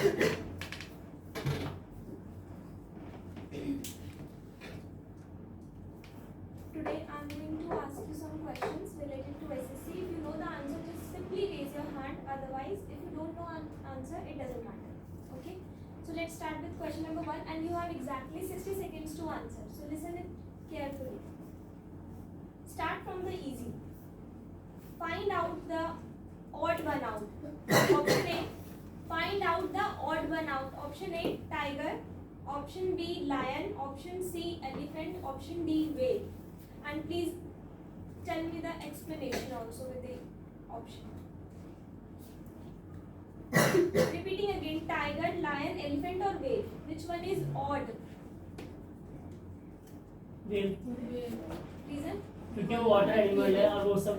Today I'm going to ask you some questions related to SSC. If you know the answer, just simply raise your hand. Otherwise, if you don't know answer, it doesn't matter. Okay? So let's start with question number 1, and you have exactly 60 seconds to answer. So listen it carefully. Start from the easy. Find out the odd one out. Option A. Find out the odd one out. Option A, tiger. Option B, lion. Option C, elephant. Option D, whale. And please tell me the explanation also with the option. Repeating again, tiger, lion, elephant or whale. Which one is odd? whale, Reason? क्योंकि वो water animal है और वो सब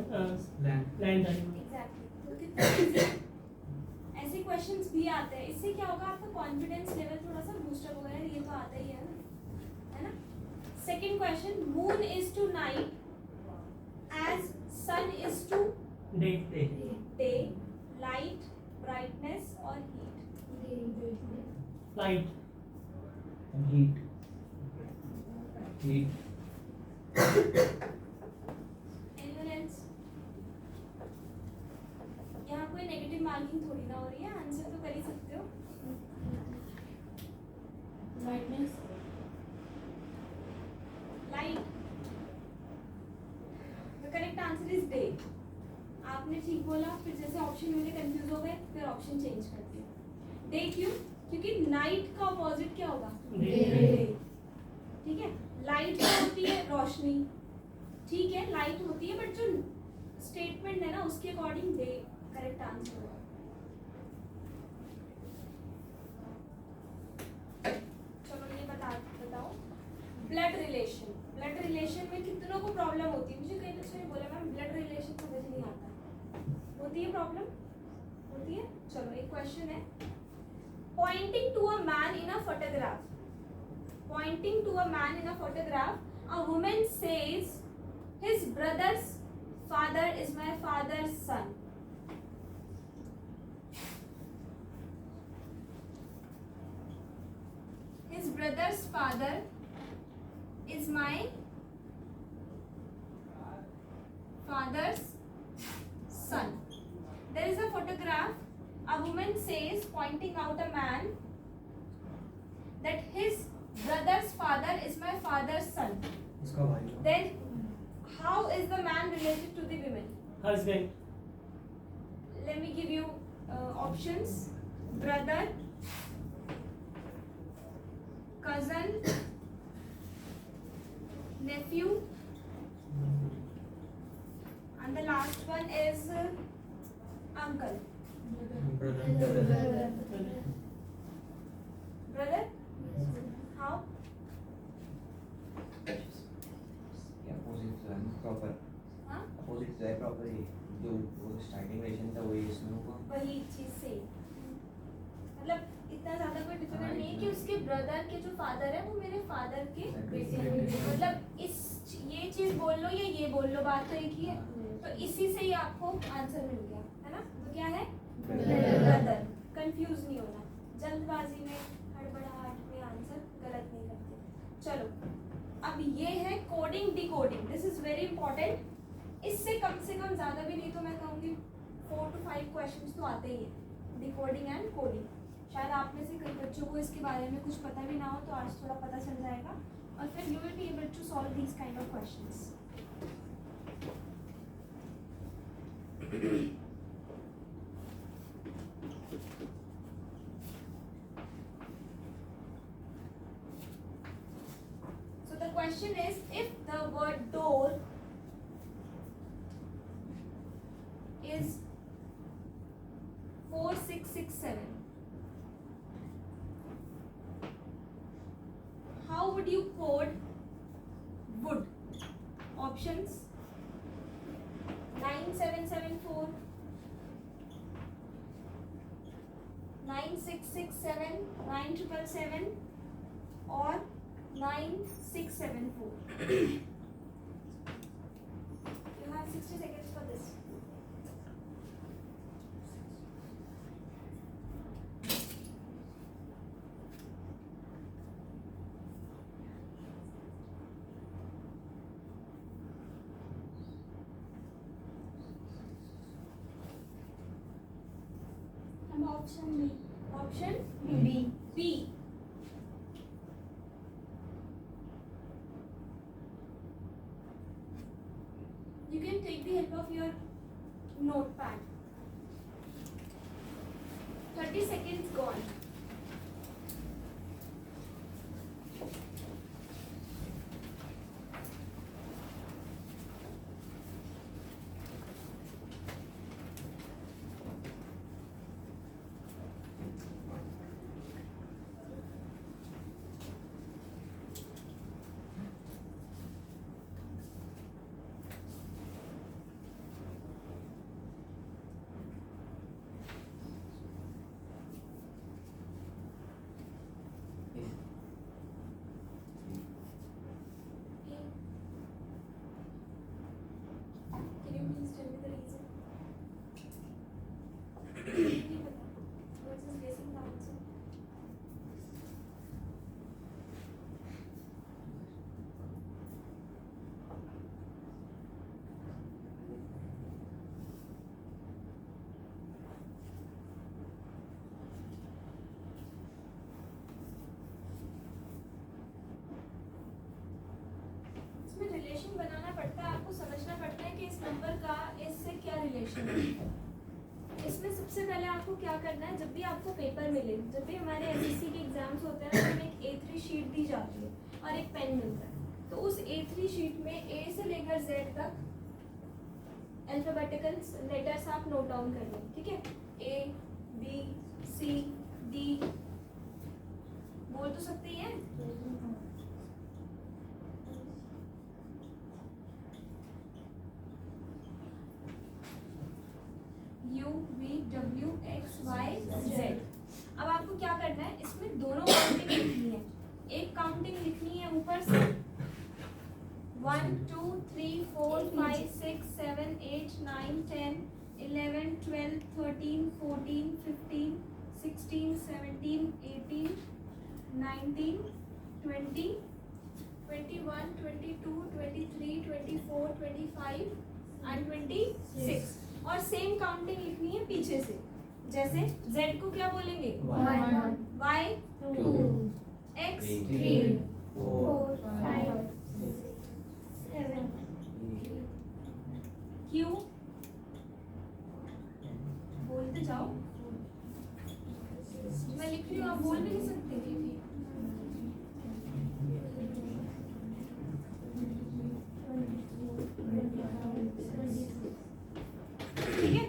land animal. Exactly. तो कितना easy है? ऐसे क्वेश्चंस भी आते हैं. इससे क्या होगा, आपका कॉन्फिडेंस लेवल थोड़ा सा बूस्टअप होगा. ये तो आता ही है ना? Second question, moon is tonight as sun is today. Light, brightness और heat. Light. Heat. Anyone else? यहाँ कोई नेगेटिव मार्किंग थोड़ी ना हो रही है. आंसर तो कर ही सकते हो. Brightness. Light. The correct answer is day. आपने ठीक बोला, फिर जैसे ऑप्शन में कंफ्यूज हो गए, फिर ऑप्शन चेंज कर दिया. डे क्यों? क्योंकि नाइट का अपोजिट क्या होगा? डे. ठीक है. लाइट क्या होती है? रोशनी. ठीक है, लाइट होती है, बट जो स्टेटमेंट है ना उसके अकॉर्डिंग डे करेक्ट आंसर होगा. चलो ये बताओ. Blood relation. ब्लड रिलेशन में कितनों को प्रॉब्लम होती है? मुझे कई बच्चों ने बोला मैम ब्लड रिलेशन समझ नहीं आता. होती है प्रॉब्लम? होती है. चलो एक क्वेश्चन है. Pointing to a man in a photograph. Pointing to a man in a photograph, a woman says, his brother's father is my father's son. His brother's father is my father's son. There is a photograph. A woman says, pointing out a man, that his brother's father is my father's son. Then how is the man related to the women? Husband. Let me give you options. Brother, cousin, nephew, and the last one is uncle. Brother? How? हाँ? जो starting relation था वही इसमें होगा. वही चीज से. मतलब इतना ज्यादा कोई डिफिकल्ट नहीं है कि उसके ब्रदर के जो फादर है वो मेरे फादर के बेटे हैं. मतलब इस ये चीज बोल लो या ये बोल लो, बात तो एक ही है. तो इसी से ही आपको आंसर मिल गया है ना. तो क्या है? ब्रदर. कंफ्यूज नहीं होना. जल्दबाजी में, हड़बड़ाहट में आंसर गलत नहीं करते. चलो अब ये है coding decoding. This is very important. इससे कम से कम ज़्यादा भी नहीं तो मैं कहूँगी 4 to 5 क्वेश्चंस तो आते ही हैं. Decoding and coding. शायद आप में से कई बच्चों को इसके बारे में कुछ पता भी ना हो, तो आज थोड़ा पता चल जाएगा और फिर you will be able to solve these kind of questions. So the question is, if the word door is 4667, how would you code wood? Options: 9774, 9667, 9777 or 9674. You have 60 seconds for this. Option B. Option B. B. You can take the help of your notepad. 30 seconds gone. Can you please tell me the reason? नहीं पता. What's his guessing the answer? इसमें relation बनाना पड़ता है, आपको समझना पड़ता है कि इस नंबर का इससे क्या रिलेशन है। इसमें सबसे पहले आपको क्या करना है, जब भी आपको पेपर मिले, जब भी हमारे एसएससी के एग्जाम्स होते हैं तो हमें एक A3 शीट दी जाती है और एक पेन मिलता है। तो उस A3 शीट में A से लेकर Z तक अल्फाबेटिकल लेटर्स आप नोट डाउन कर लें, ठीक है। A B C D बोल तो सकते ही हैं। U V W X Y Z। अब आपको क्या करना है, इसमें दोनों काउंटिंग लिखनी है। एक काउंटिंग लिखनी है ऊपर से 1 2 3 4 5 6 7 8 9 10 11 12 13 14 15 16 17 18 19 20 21 22 23 24 25 and 26। और सेम काउंटिंग लिखनी है पीछे से, जैसे Z को क्या बोलेंगे, Y 2 X 3 4 5 7 Q बोलते जाओ, मैं लिख रही हूँ आप बोल भी नहीं सकते। ठीक है,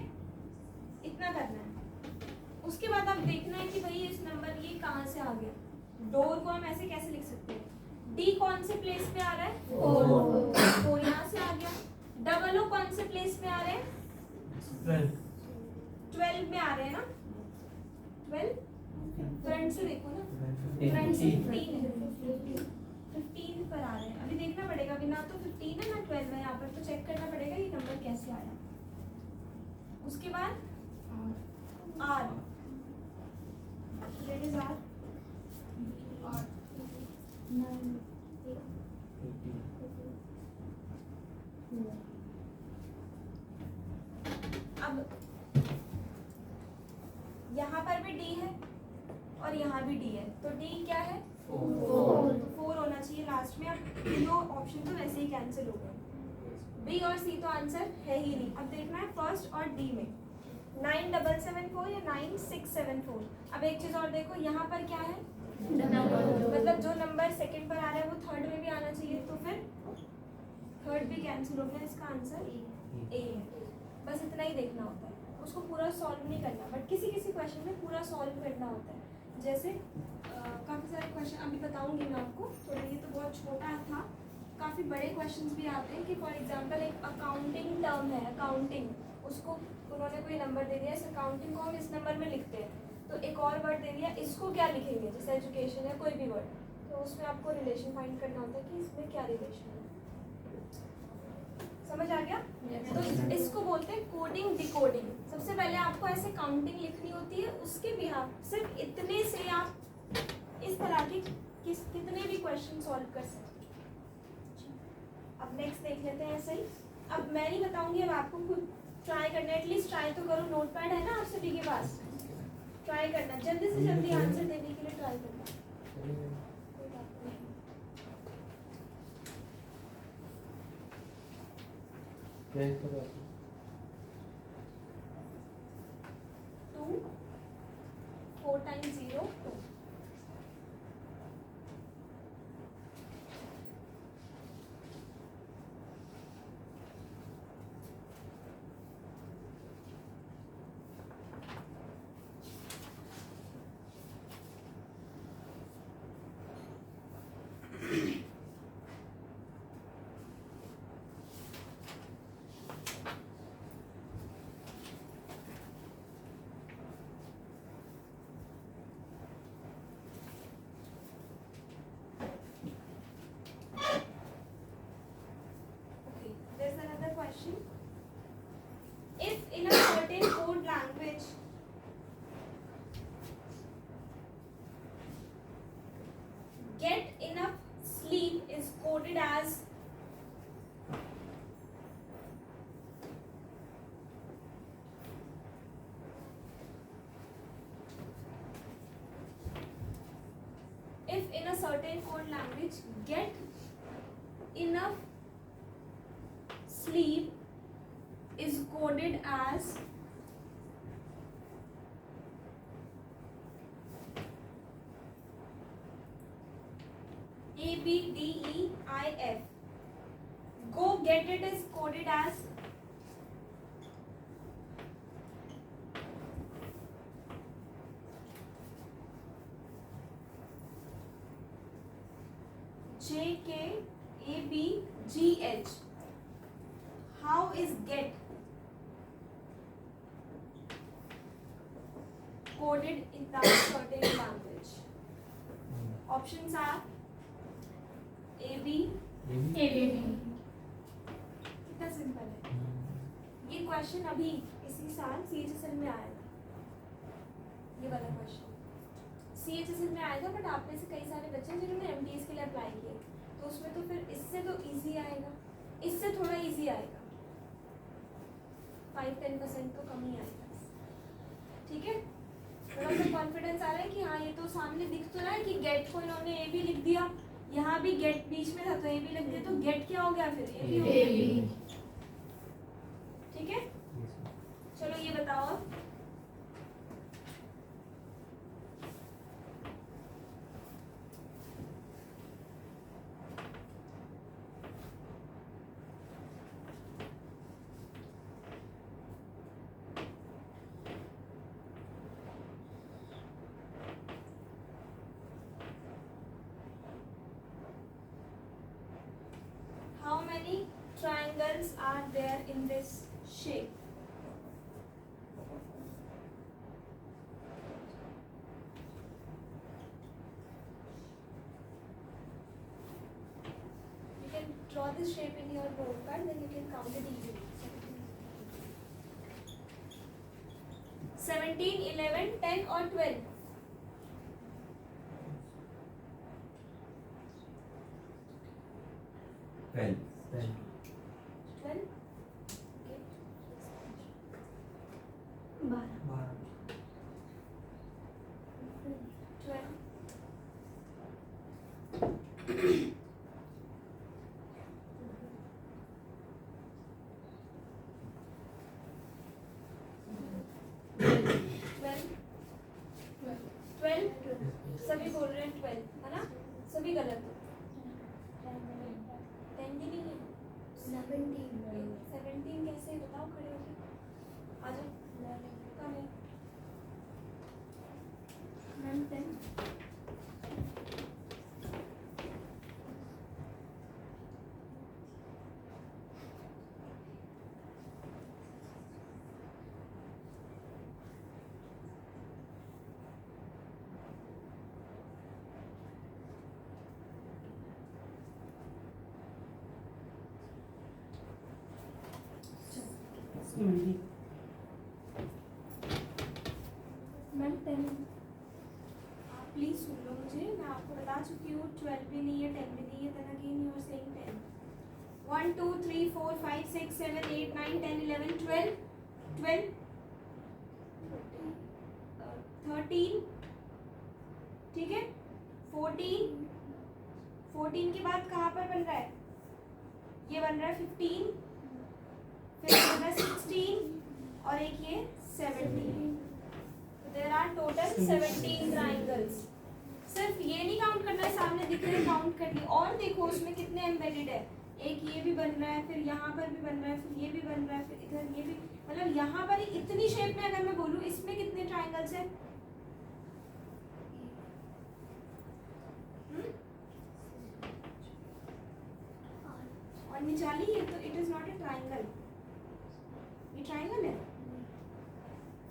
इतना करना है। उसके बाद आप देखना है कि भाई इस नंबर ये कहाँ से आ गया। डोर को हम ऐसे कैसे लिख सकते हैं, डी कौन से प्लेस पे आ रहा है, 4 यहाँ से आ गया। डबल ओ कौन से प्लेस पे आ रहे हैं, 12 में आ रहे हैं ना, 12 फ्रंट से देखो ना, फ्रंट से 15 पर आ रहे हैं। अभी देखना पड़ेगा, अभी ना तो 15 है ना 12 है, यहाँ पर तो चेक करना पड़ेगा ये नंबर कैसे आया। उसके बाद R, that is R। अब यहाँ पर भी D है और यहाँ भी D है, तो D क्या है, 4 होना चाहिए लास्ट में। अब दो ऑप्शन तो वैसे ही कैंसिल हो गए, B और C तो आंसर है ही नहीं। अब देखना है फर्स्ट और D में 9774 या 9674। अब एक चीज और देखो, यहाँ पर क्या है, मतलब जो नंबर सेकंड पर आ रहा है वो थर्ड में भी आना चाहिए, तो फिर थर्ड भी कैंसिल हो गया, इसका आंसर A है। बस इतना ही देखना होता है, उसको पूरा सॉल्व नहीं करना, बट किसी किसी क्वेश्चन में पूरा सॉल्व करना होता है। जैसे काफ़ी सारे क्वेश्चन अभी बताऊंगी मैं आपको, थोड़ा ये तो बहुत छोटा था, काफ़ी बड़े क्वेश्चंस भी आते हैं कि फॉर एग्जांपल एक अकाउंटिंग टर्म है, अकाउंटिंग, उसको उन्होंने कोई नंबर दे दिया, इस अकाउंटिंग को हम इस नंबर में लिखते हैं, तो एक और वर्ड दे दिया, इसको क्या लिखेंगे, जैसे एजुकेशन है कोई भी वर्ड, तो उसमें आपको रिलेशन फाइंड करना होता है कि इसमें क्या रिलेशन है। समझ आ गया? तो इसको बोलते हैं कोडिंग डिकोडिंग। सबसे पहले आपको ऐसे काउंटिंग लिखनी होती है, उसके बिहाफ सिर्फ इतने से आप इस तरह के कितने भी क्वेश्चन सॉल्व कर सकते हैं। अब नेक्स्ट देख लेते हैं ऐसे ही। अब मैं नहीं बताऊंगी, अब आपको खुद ट्राई करना है, एटलीस्ट ट्राई तो करो। नोटपैड है ना आप सभी के पास, ट्राई करना, जल्दी से जल्दी आंसर देने के लिए ट्राई करना। कोई बात नहीं। Two 4 times 0 2। Okay, there's another question. If in a certain code language get enough sleep is coded as if in a certain code language get enough sleep is coded as A B D E I F. Go get it is coded as J K A B G H. How is get coded in that certain language? Options are A B. कितना simple है ये question. अभी इसी साल CHSL में आया था, ये वाला क्वेश्चन CHSL में आया था, बट आप में से कई सारे बच्चे हैं जिन्होंने MTS के लिए अप्लाई किए, तो उसमें तो फिर इससे तो इजी आएगा, इससे थोड़ा इजी आएगा, 5-10% तो कम ही आएगा। ठीक है, थोड़ा सा कॉन्फिडेंस आ रहा है कि हाँ ये तो सामने दिख तो रहा है कि गेट को इन्होंने ए भी लिख दिया, यहाँ भी गेट बीच में था तो ए भी लिख दिया, तो गेट क्या हो गया फिर ए भी हो गया। ठीक है, चलो ये बताओ अब। How many triangles are there in this shape? You can draw this shape in your notepad, then you can count it easily. 17, 11, 10 or 12? Well, 12? Okay. 12. 12? सभी बोल रहे हैं 12, है ना? सभी गलत हो। 10 भी नहीं है। 17 कैसे बताओ खड़े होके। आ जाओ। कम है। मैम 10। मैम 10। आप प्लीज सुन लो मुझे, मैं आपको बता चुकी हूँ 12 भी नहीं है, 10 भी नहीं है, then again you are saying 10. 1 2 3 4 5 6 7 8 9 10 11 12 12 13, ठीक है, 14, 14 के बाद कहाँ पर बन रहा है, ये बन रहा है 15, फिर बन रहा है 16 और एक ये 17। There are total 17 triangles. सिर्फ ये नहीं काउंट करना है, सामने दिख रहे काउंट कर लिए, और देखो उसमें कितने एम्बेडेड है, एक ये भी बन रहा है, फिर यहाँ पर भी बन रहा है, फिर ये भी बन रहा है, फिर इधर ये भी, मतलब यहाँ पर इतनी शेप में अगर मैं बोलूँ इसमें कितने ट्राइंगल्स हैं, और निचाली ये तो it is not a triangle, ये ट्राइंगल है,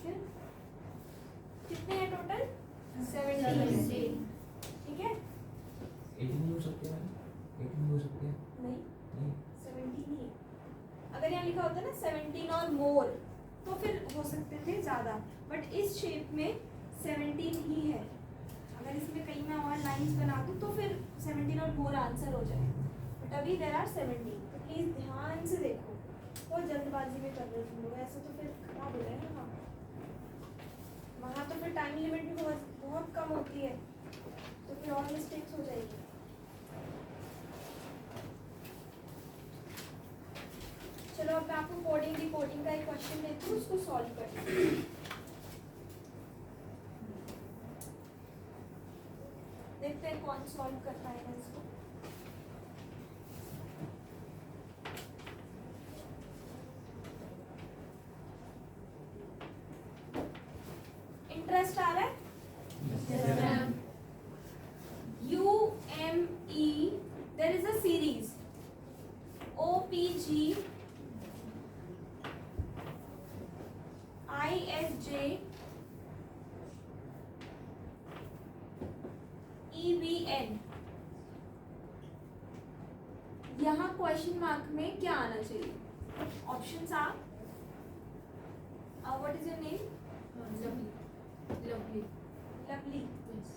फिर कितने हैं टोटल, 17, ठीक है, 18 भी हो सकते हैं, 18 भी हो सकते हैं, नहीं नहीं 17 ही है। अगर यहाँ लिखा होता ना 17 और मोर तो फिर हो सकते थे ज़्यादा, बट इस शेप में 17 ही है। अगर इसमें कहीं मैं और लाइंस बना दूँ तो फिर 17 और मोर आंसर हो जाए, बट अभी देर आर 17। तो प्लीज़ ध्यान से देखो, बहुत जल्दबाजी में कर रहे हो तुम लोग, ऐसा तो फिर खराब हो जाएगा काम। वहाँ तो फिर टाइम लिमिट भी बहुत बहुत कम होती है, तो फिर और मिस्टेक्स हो जाएगी। चलो अब मैं आपको कोडिंग डिकोडिंग का एक क्वेश्चन देती हूँ, उसको सॉल्व करना। देखते हैं कौन सॉल्व कर पाएगा इसको। इंटरेस्ट आ रहा है? UME, there is a series OPG, ISJ, EBN। यहाँ क्वेश्चन मार्क में क्या आना चाहिए? Options are, what is your name? Lovely. Lovely. Yes.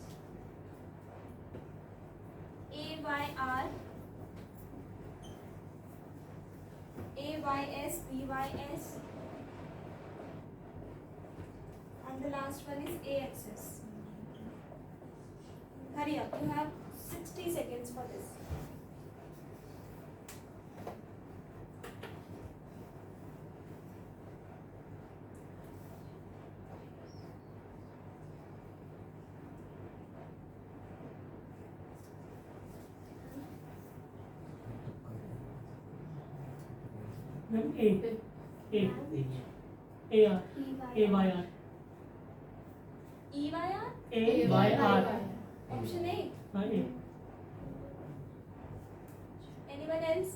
AYR, AYS, BYS, and the last one is AXS. Hurry up, you have 60 seconds for this. Ma'am A A AR AYR EYR, AYR option A. हाँ A Anyone else?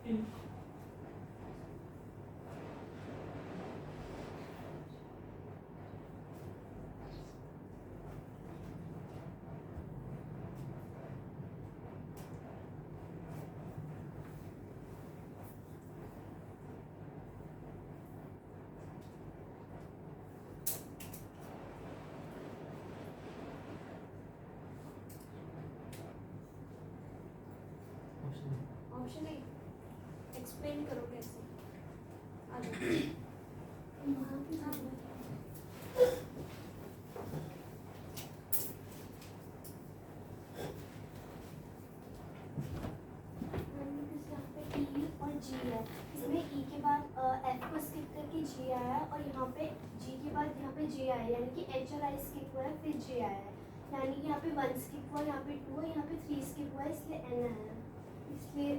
A option A. Explain करो कैसे। आ जाओ। जी है, इसमें ई के बाद F को skip करके जी आया है, और यहाँ पे जी के बाद यहाँ पे जे आया है, यानी कि एच और आई स्किप हुआ है, फिर जे आया है, यानी कि यहाँ पे 1 स्किप हुआ, यहाँ पे 2 है, यहाँ पे 3 स्किप हुआ है, इसलिए एन आया है, इसलिए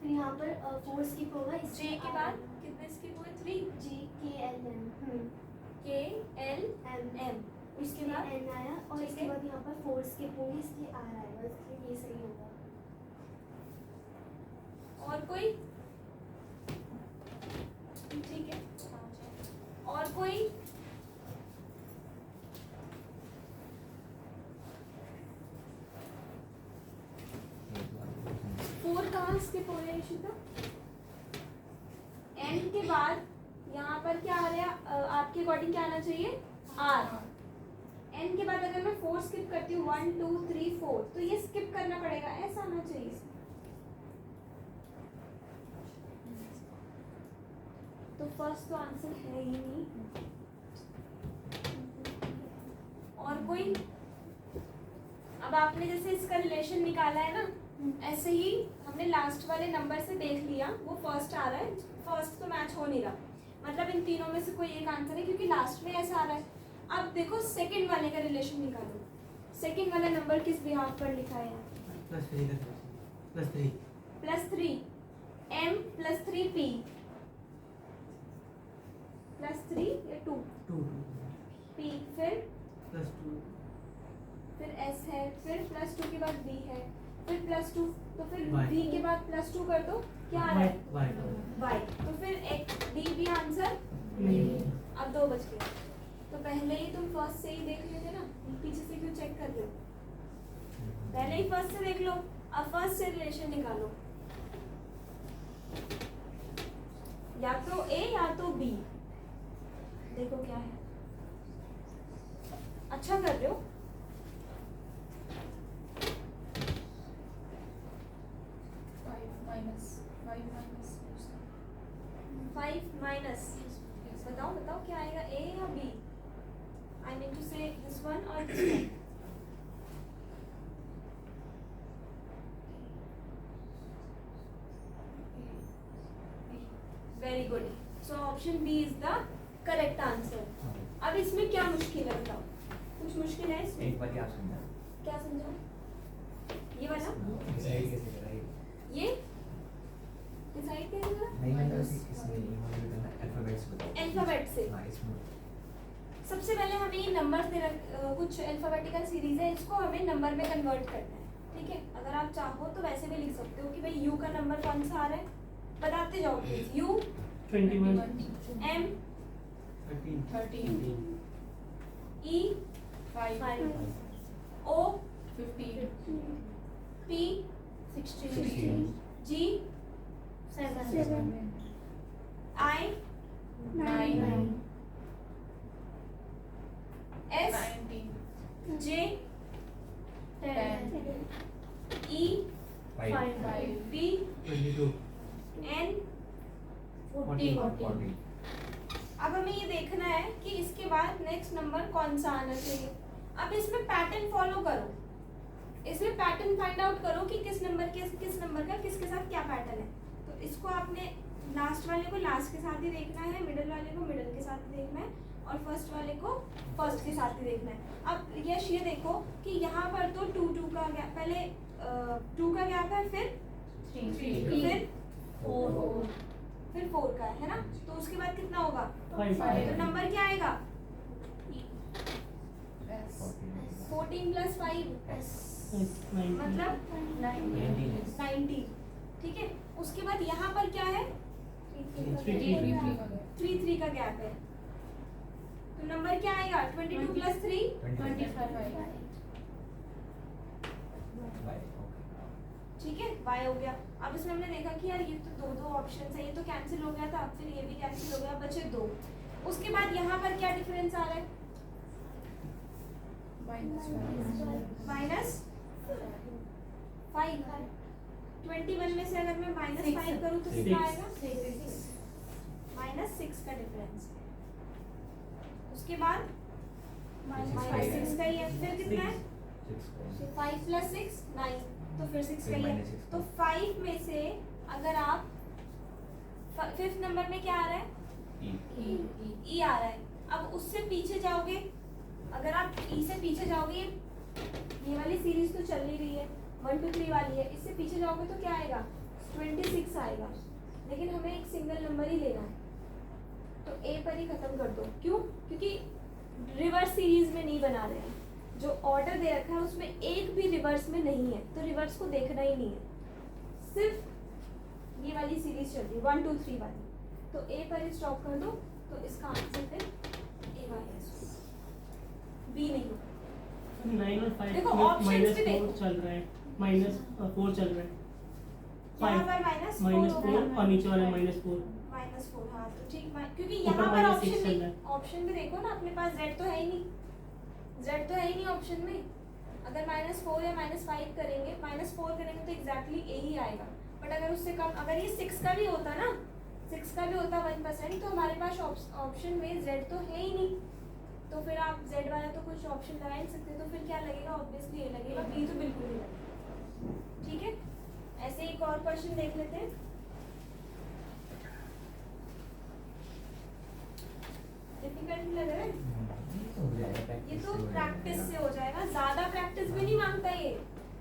फिर यहाँ पर 4 स्किप होगा, जे इसलिए के बाद कितने स्किप हुए? 3। G K L M K L M M। उसके बाद एन आया, और ठीक इसके है। बाद यहाँ पर 4 स्किप होंगे, इसलिए आर आएगा, इसलिए ये सही होगा। और कोई? ठीक है, और कोई? फोर कहाँ स्किप हो रहे हैं इशिता? एन के बाद यहाँ पर क्या आ रहा है आपके अकॉर्डिंग क्या आना चाहिए R। n के बाद अगर मैं 4 स्किप करती हूँ 1 2 3 4 तो ये स्किप करना पड़ेगा, ऐसा आना चाहिए। तो फर्स्ट तो आंसर है ही नहीं। और कोई? अब आपने जैसे इसका रिलेशन निकाला है ना, ऐसे ही हमने लास्ट वाले नंबर से देख लिया, वो फर्स्ट आ रहा है, फर्स्ट तो मैच हो नहीं रहा, मतलब इन तीनों में से कोई एक आंसर है क्योंकि लास्ट में ऐसा आ रहा है। अब देखो सेकंड वाले का रिलेशन निकालो, सेकंड वाला नंबर किस बिहाफ पर लिखा है? +3 m +3 p +3 या 2 p फिर s है, फिर +2 के बाद b है, फिर +2, तो फिर b के बाद +2 कर दो, क्या आ रहा है y, तो फिर एक d भी आंसर नहीं। अब 2 बच गए, तो पहले ही तुम फर्स्ट से ही देख लेते ना, पीछे से क्यों चेक कर रहे हो? पहले ही फर्स्ट से देख लो, अब फर्स्ट से रिलेशन निकालो, या तो a या तो b, देखो क्या है। अच्छा कर रहे हो। फाइव माइनस बताओ क्या आएगा, a या b? I mean to say this one और this one. Very good, so option B is the correct answer. अब इसमें क्या मुश्किल है बताओ, कुछ मुश्किल है इसमें? एक बार आप समझा क्या समझाओ? ये वाला, डिसाइड कैसे करा ये डिसाइड कैसे करा? नहीं मतलब इसमें इन्वॉल्व करना अल्फाबेट्स बताओ। अल्फाबेट से हां इसमें सबसे पहले हमें ये नंबर दे कुछ अल्फाबेटिकल सीरीज है, इसको हमें नंबर में कन्वर्ट करना है, ठीक है। अगर आप चाहो तो वैसे भी लिख सकते हो कि भाई यू का नंबर कौन सा आ रहा है, बताते जाओ please. U 21 M 13 E 5 O 15 P 16 G 7 I 9 S 19 J 10 E 5 B 22 N 40 40 अब हमें ये देखना है कि इसके बाद नेक्स्ट नंबर कौन सा आना चाहिए। अब इसमें पैटर्न फॉलो करो, इसमें पैटर्न फाइंड आउट करो कि किस नंबर का किसके साथ क्या पैटर्न है। तो इसको आपने लास्ट वाले को लास्ट के साथ ही देखना है, मिडिल वाले को मिडिल के साथ ही देखना है, और फर्स्ट वाले को फर्स्ट के साथ ही देखना है। अब यश ये देखो कि यहाँ पर तो 2 का गैप, पहले 2 का गैप है, फिर 3 फिर 4 फिर 4 का है ना, तो उसके बाद कितना होगा? 5 तो नंबर क्या आएगा? S 14 + 5 मतलब 90, ठीक है। उसके बाद यहाँ पर क्या है? 3 का गैप है, तो नंबर क्या आएगा? 22 + 3 25 ठीक है, y हो गया। अब इसमें हमने देखा कि यार ये तो दो ऑप्शन है, ये तो कैंसिल हो गया था, फिर ये भी कैंसिल हो गया, बचे 2। उसके बाद यहाँ पर क्या डिफरेंस आ रहा है? -5। 21 में से अगर मैं -5 करूँ तो कितना आएगा? -6 का डिफरेंस। उसके बाद -6 का ही है, फिर कितना है? 5 + 6 9, तो फिर 6 का ही है। तो 5 में से अगर आप फिफ्थ नंबर में क्या आ रहा है? ई आ रहा है। अब उससे पीछे जाओगे, अगर आप ई से पीछे जाओगे, ये वाली सीरीज तो चल नहीं रही है, 1 2 3 वाली है, इससे पीछे जाओगे तो क्या आएगा? 26 आएगा, लेकिन हमें एक सिंगल नंबर ही लेना है, तो ए पर ही खत्म कर दो। क्यों? क्योंकि रिवर्स सीरीज में नहीं बना रहे हैं, जो ऑर्डर दे रखा है उसमें एक भी रिवर्स में नहीं है, तो रिवर्स को देखना ही नहीं है, सिर्फ ये वाली सीरीज चल रही है 1 2 3 वाली, तो ए पर ही स्टॉप कर दो, तो इसका आंसर फिर ए वाला है, बी नहीं होगा। 9 और 5 देखो, options भी देखो। -4 चल रहा है, -4 चल रहा है, यहाँ पर -4 -4 और नीचे वाले -4 -4, हाँ तो ठीक, क्योंकि ऊपर यहाँ पर -6 चल रहा है। ऑप्शन में देखो ना, अपने पास z तो है ही नहीं, z तो है ही नहीं ऑप्शन में। अगर -4 या -5 करेंगे, -4 करेंगे तो एग्जैक्टली a ही आएगा, बट अगर उससे कम, अगर ये 6 का भी होता ना, 6 का भी होता 1%, तो हमारे पास ऑप्शन में z तो है ही नहीं, तो फिर आप z वाला तो कुछ ऑप्शन लगा ही नहीं सकते, तो फिर क्या लगेगा, ऑब्वियसली ये लगेगा, b तो बिल्कुल नहीं लगेगा। ठीक है, ऐसे एक और क्वेश्चन देख लेते हैं। डिफिकल्ट लग रहा है, हो जाएगा ये प्रैक्टिस तो से हो प्रैक्टिस जाएगा। से हो जाएगा, ज्यादा प्रैक्टिस भी नहीं मांगता ये।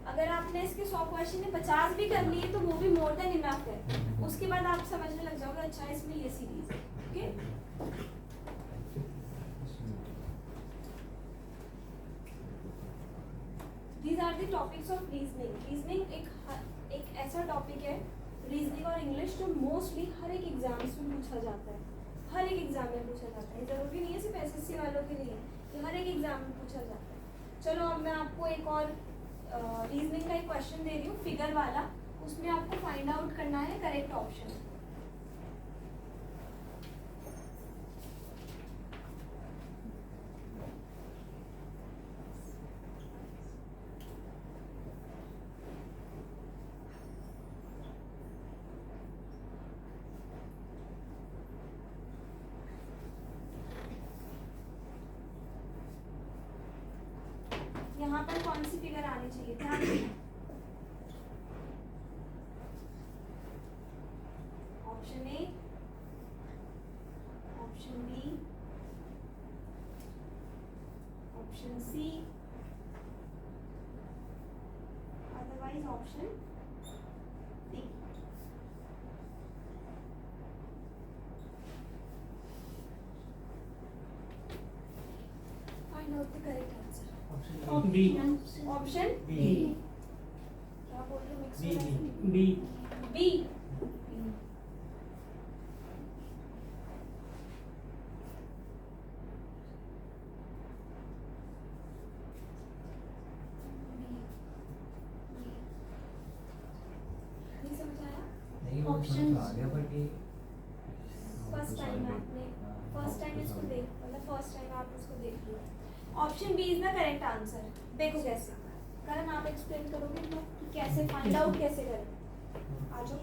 अगर आपने इसके 100 क्वेश्चन में 50 भी कर लिए तो वो भी मोर देन इनफ है, उसके बाद आप समझने लग जाओगे अच्छा इसमें ये सीरीज है। Okay, these are the topics of reasoning. Reasoning एक ऐसा टॉपिक है, रीजनिंग और इंग्लिश, जो मोस्टली हर एक एग्जाम्स में पूछा जाता है, हर एक एग्जाम में पूछा जाता है, जरूरी नहीं है सिर्फ एसएससी वालों के लिए, ये हर एक एग्जाम में पूछा जाता है। चलो अब मैं आपको एक और रीजनिंग का एक क्वेश्चन दे रही हूँ, फिगर वाला, उसमें आपको फाइंड आउट करना है करेक्ट ऑप्शन। यहाँ पर कौन सी फिगर आनी चाहिए, ध्यान देना। Option A, option B, option C, otherwise option D. Find out the correct answer. B, option B, क्या बोल रहे हो, मिक्स बी, हो रहा है। बी, बी, नहीं समझ आया? नहीं वो Options- समझ आ गया बट ये फर्स्ट टाइम आपने फर्स्ट टाइम इसको देख, मतलब फर्स्ट टाइम आप इसको देख लिया। Option B is the correct answer. देखो कैसे, करण आप एक्सप्लेन करोगे तो कि कैसे फाइंड आउट कैसे करें। आ जाओ,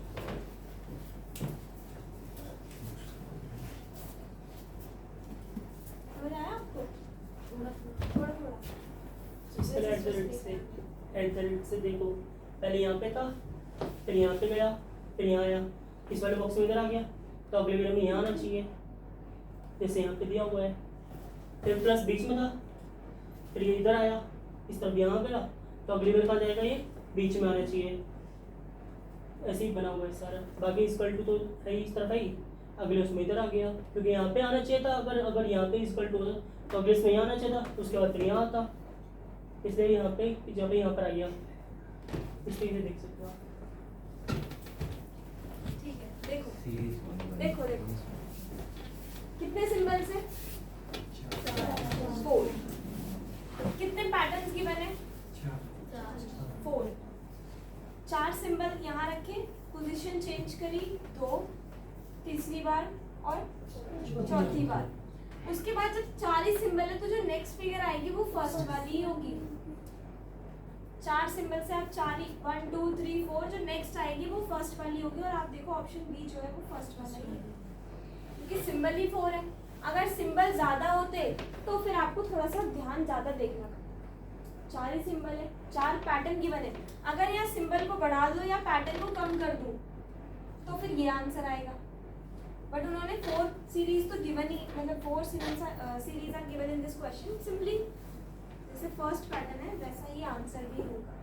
समझ आया आपको? थोड़ा थोड़ा इसके एट द रेट से देखो, पहले यहाँ पे था, फिर यहाँ पे गया, फिर यहाँ आया, इस वाले बॉक्स में इधर आ गया, तो अगले मेरे में यहाँ आना चाहिए, जैसे यहाँ पे दिया हुआ है, फिर प्लस बीच में था, फिर ये इधर आया, इस तरफ यहाँ गया, तो अगले मेरे कहाँ जाएगा, ये बीच में आना चाहिए। ऐसे ही बना हुआ है सारा, बाकी इक्वल टू तो है ही, इस तरफ है ही, अगले उसमें इधर आ गया, क्योंकि यहाँ पे आना चाहिए था, अगर यहाँ पे इक्वल टू होता तो अगले इसमें यहाँ आना चाहिए था, उसके बाद फिर यहाँ आता, इसलिए यहाँ पे जब यहाँ पर आ गया, इस तरीके से देख सकते हो आप। ठीक है, देखो सीरीज देखो, देखो। कितने सिंबल्स हैं? 4। कितने पैटर्न्स की बने? 4। 4 सिंबल यहाँ रखे, पोजीशन चेंज करी 2, तीसरी बार और चौथी बार। उसके बाद जब 4 ही सिंबल है तो जो नेक्स्ट फिगर आएगी वो फर्स्ट वाली ही होगी। 4 सिंबल से आप 4 ही 1 2 3 4 जो नेक्स्ट आएगी वो फर्स्ट वाली होगी, और आप देखो ऑप्शन बी जो है वो फर्स्ट वाला ही है, क्योंकि सिंबल ही 4 है। अगर सिंबल ज्यादा होते तो फिर आपको थोड़ा सा ध्यान ज्यादा देखना पड़ता। 4 ही सिंबल है, 4 पैटर्न की बने, अगर यहाँ सिंबल को बढ़ा दो या पैटर्न को कम कर दूं तो फिर ये आंसर आएगा। बट उन्होंने 4 सीरीज तो गिवन ही, मतलब 4 series are given in this question. Simply जैसे फर्स्ट पैटर्न है वैसा ही आंसर भी होगा।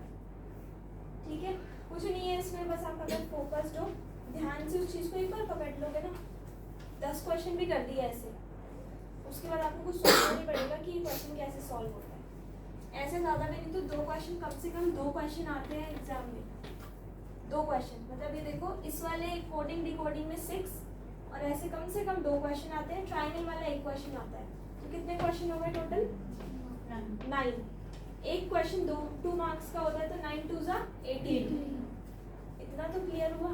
ठीक है, कुछ नहीं है इसमें, बस आप अगर फोकस्ड हो, ध्यान से उस चीज को एक बार पकड़ लोगे ना, 10 क्वेश्चन भी कर दिए ऐसे, उसके बाद आपको कुछ सोचना नहीं पड़ेगा कि ये क्वेश्चन कैसे सॉल्व होता है। ऐसे ज़्यादा भी नहीं तो 2 क्वेश्चन, कम से कम 2 क्वेश्चन आते हैं एग्जाम में। 2 क्वेश्चन मतलब ये देखो, इस वाले कोडिंग डिकोडिंग में 6 और ऐसे कम से कम 2 क्वेश्चन आते हैं। ट्रायंगल वाला 1 क्वेश्चन आता है, तो कितने क्वेश्चन हो गए टोटल? 9। एक क्वेश्चन 2 मार्क्स का होता है तो 9 2 जा 18। इतना तो क्लियर हुआ,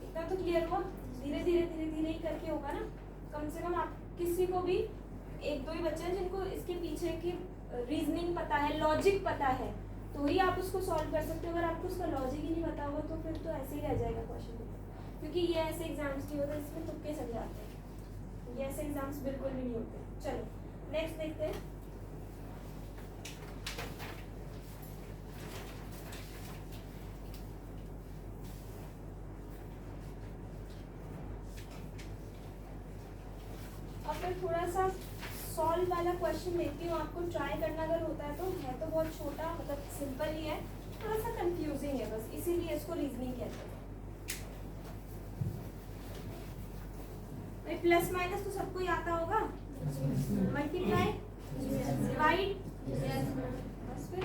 इतना तो क्लियर हुआ। धीरे धीरे ही करके होगा ना। कम से कम आप किसी को भी एक दो ही बच्चे हैं जिनको इसके पीछे की रीजनिंग पता है, लॉजिक पता है, तो ही आप उसको सॉल्व कर सकते हो। अगर आपको उसका लॉजिक ही नहीं पता होगा तो फिर तो ऐसे ही रह जाएगा क्वेश्चन पेपर। क्योंकि ये ऐसे एग्जाम्स नहीं होते इसमें तुक्के चल जाते हैं, ये ऐसे एग्जाम्स बिल्कुल भी नहीं होते। चलो नेक्स्ट देखते हैं। अब मैं थोड़ा सा सॉल्व वाला क्वेश्चन देती हूँ आपको, ट्राई करना अगर होता है तो बहुत छोटा, मतलब सिंपल ही है, थोड़ा सा कंफ्यूजिंग है बस, इसीलिए इसको रीजनिंग कहते हैं। भाई प्लस माइनस तो सबको ही आता होगा, मल्टीप्लाई, डिवाइड, बस फिर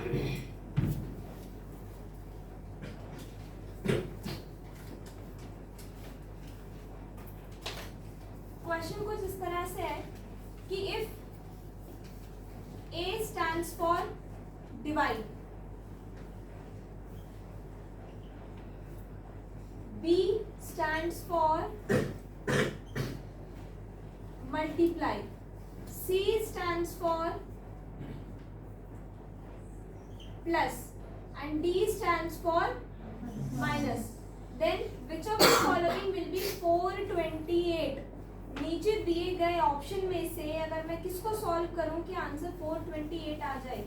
क्वेश्चन कुछ इस तरह से है कि if A stands for divide, B stands for multiply, C stands for plus and D stands for minus, then which of the following will be 428? नीचे दिए गए ऑप्शन में से अगर मैं किसको सॉल्व करूं कि आंसर 428 आ जाए।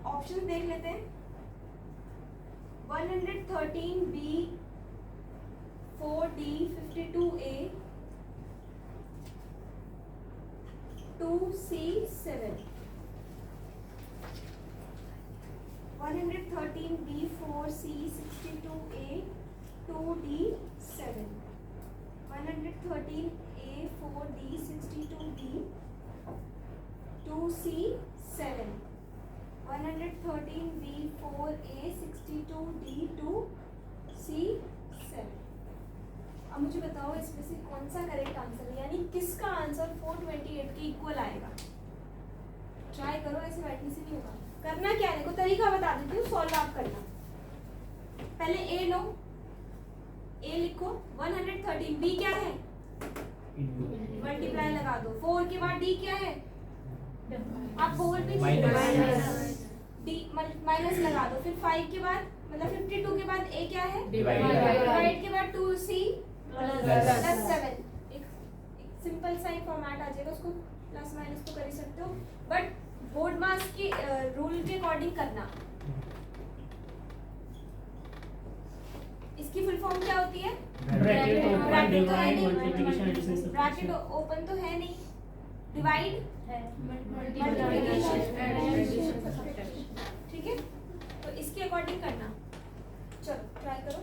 ऑप्शन देख लेते हैं। 113B, 4D, 52A, 2C, 7। 113B, 4C, 62A, 2D, 7। 113A, 4D, 62B, 2C, 7। 113B, 4A, 62D, 2C, 7। अब मुझे बताओ इसमें से कौन सा करेक्ट आंसर है, यानी किसका आंसर 428 के इक्वल आएगा। ट्राई करो, ऐसे बैठने से नहीं होगा। करना क्या है, देखो तरीका बता देती हूँ, सॉल्व आप करना। पहले ए लो, ए लिखो, 113, बी क्या है, मल्टीप्लाई लगा दो, 4 के बाद डी क्या है, आप बोल भी डी माइनस लगा दो, फिर 5 के बाद मतलब 52 के बाद ए क्या है, डिवाइड के बाद 2c प्लस 7। एक सिंपल सा ही फॉर्मेट आ जाएगा, उसको प्लस माइनस तो कर ही सकते हो, बट बोर्ड मार्क्स के रूल के अकॉर्डिंग करना। इसकी फुल फॉर्म क्या होती है, ब्रैकेट ओपन तो है नहीं, डिवाइड ठीक है, तो इसके अकॉर्डिंग करना। चलो ट्राई करो।